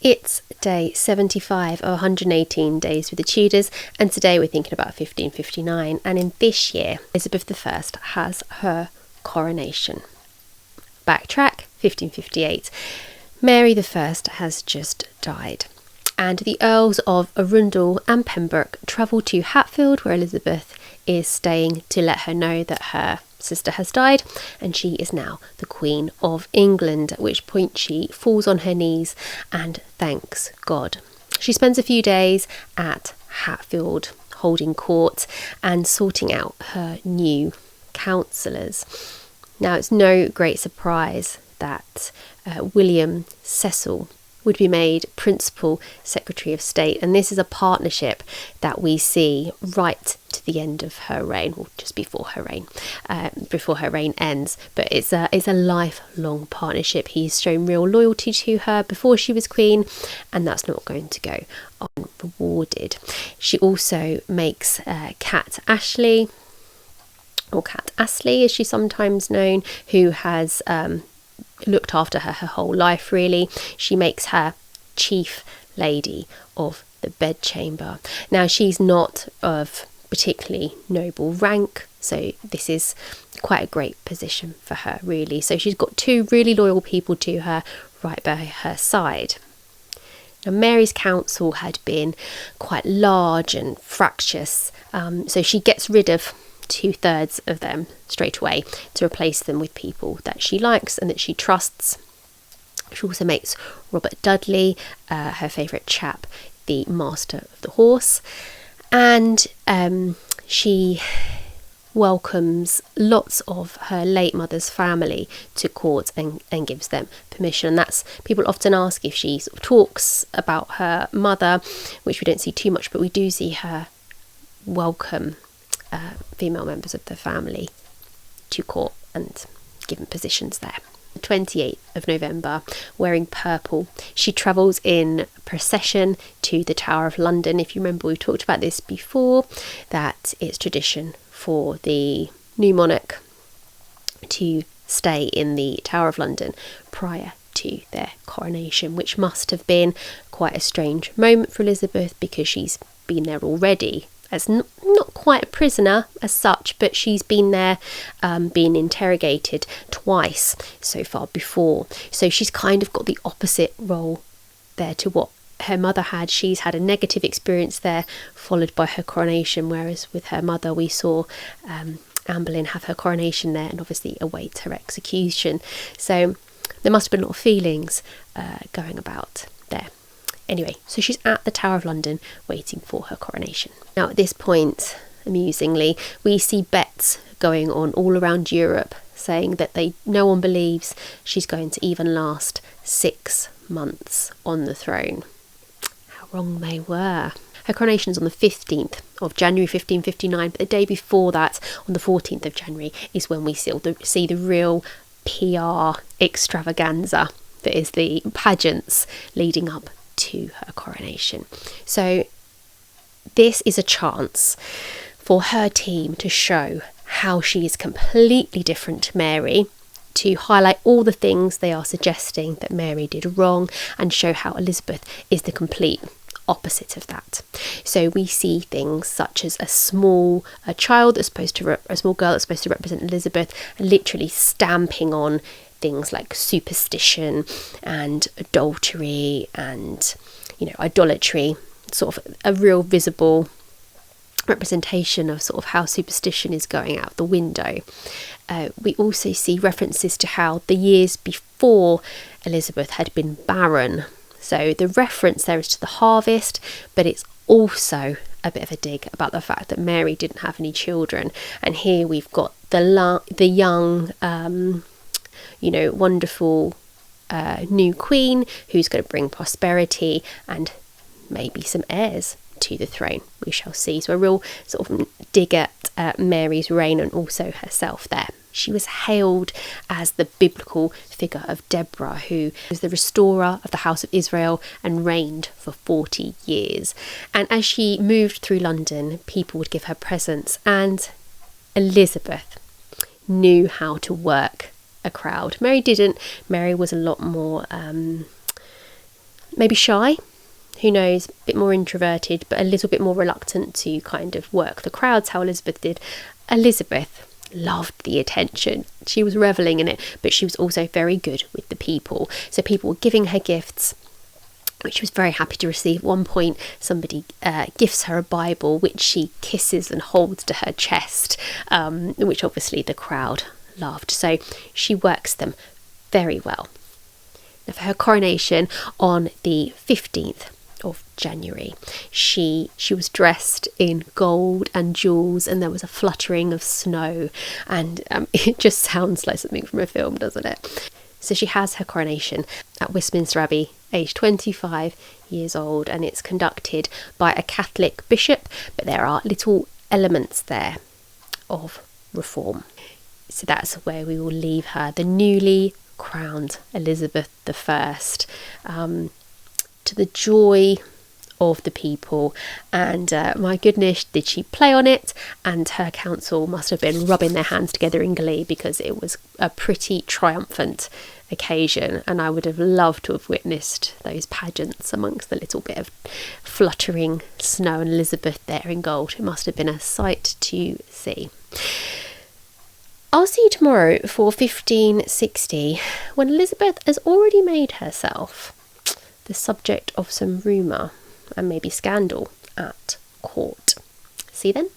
It's day 75 of 118 days with the Tudors, and today we're thinking about 1559, and in this year Elizabeth I has her coronation. Backtrack, 1558. Mary I has just died, and the Earls of Arundel and Pembroke travel to Hatfield, where Elizabeth is staying, to let her know that her sister has died and she is now the Queen of England, at which point she falls on her knees and thanks God. She spends a few days at Hatfield holding court and sorting out her new councillors. Now, it's no great surprise that William Cecil would be made Principal Secretary of State, and this is a partnership that we see right to the end of her reign, or just before her reign ends. But it's a lifelong partnership. He's shown real loyalty to her before she was queen, and that's not going to go unrewarded. She also makes Cat Ashley, or Cat Astley as she's sometimes known, who has looked after her whole life really. She makes her chief lady of the bedchamber. Now, she's not of particularly noble rank, so this is quite a great position for her really. So she's got two really loyal people to her right by her side. Now, Mary's council had been quite large and fractious, so she gets rid of 2/3 of them straight away to replace them with people that she likes and that she trusts. She also makes Robert Dudley, her favourite chap, the master of the horse, and she welcomes lots of her late mother's family to court and gives them permission. And that's, people often ask if she sort of talks about her mother, which we don't see too much, but we do see her welcome female members of the family to court and given positions there. 28th of November, wearing purple, she travels in procession to the Tower of London. If you remember, we've talked about this before, that it's tradition for the new monarch to stay in the Tower of London prior to their coronation, which must have been quite a strange moment for Elizabeth, because she's been there already as not quite a prisoner as such, but she's been there being interrogated twice so far before. So she's kind of got the opposite role there to what her mother had. She's had a negative experience there, followed by her coronation, whereas with her mother we saw Anne Boleyn have her coronation there and obviously await her execution. So there must have been a lot of feelings going about there. Anyway, so she's at the Tower of London waiting for her coronation. Now, at this point, amusingly, we see bets going on all around Europe saying that no one believes she's going to even last 6 months on the throne. How wrong they were. Her coronation is on the 15th of January 1559, but the day before that, on the 14th of January, is when we see the real PR extravaganza that is the pageants leading up to her coronation. So this is a chance for her team to show how she is completely different to Mary, to highlight all the things they are suggesting that Mary did wrong, and show how Elizabeth is the complete opposite of that. So we see things such as a small girl that's supposed to represent Elizabeth, literally stamping on things like superstition and adultery and, idolatry, sort of a real visible representation of sort of how superstition is going out the window. We also see references to how the years before Elizabeth had been barren. So the reference there is to the harvest, but it's also a bit of a dig about the fact that Mary didn't have any children. And here we've got the young wonderful new queen who's going to bring prosperity and maybe some heirs to the throne. We shall see. So a real sort of dig at Mary's reign and also herself there. She was hailed as the biblical figure of Deborah, who was the restorer of the house of Israel and reigned for 40 years. And as she moved through London, people would give her presents, and Elizabeth knew how to work a crowd. Mary didn't. Mary was a lot more maybe shy, who knows, a bit more introverted, but a little bit more reluctant to kind of work the crowds how Elizabeth did. Elizabeth loved the attention. She was reveling in it, but she was also very good with the people. So people were giving her gifts, which she was very happy to receive. At one point, somebody gifts her a Bible, which she kisses and holds to her chest, which obviously the crowd loved. So she works them very well. Now, for her coronation on the 15th of January, she was dressed in gold and jewels, and there was a fluttering of snow, and it just sounds like something from a film, doesn't it? So she has her coronation at Westminster Abbey, aged 25 years old, and it's conducted by a Catholic bishop, but there are little elements there of reform. So that's where we will leave her, the newly crowned Elizabeth I, to the joy of the people. And my goodness, did she play on it, and her council must have been rubbing their hands together in glee, because it was a pretty triumphant occasion, and I would have loved to have witnessed those pageants amongst the little bit of fluttering snow and Elizabeth there in gold. It must have been a sight to see. I'll see you tomorrow for 1560, when Elizabeth has already made herself the subject of some rumour and maybe scandal at court. See you then.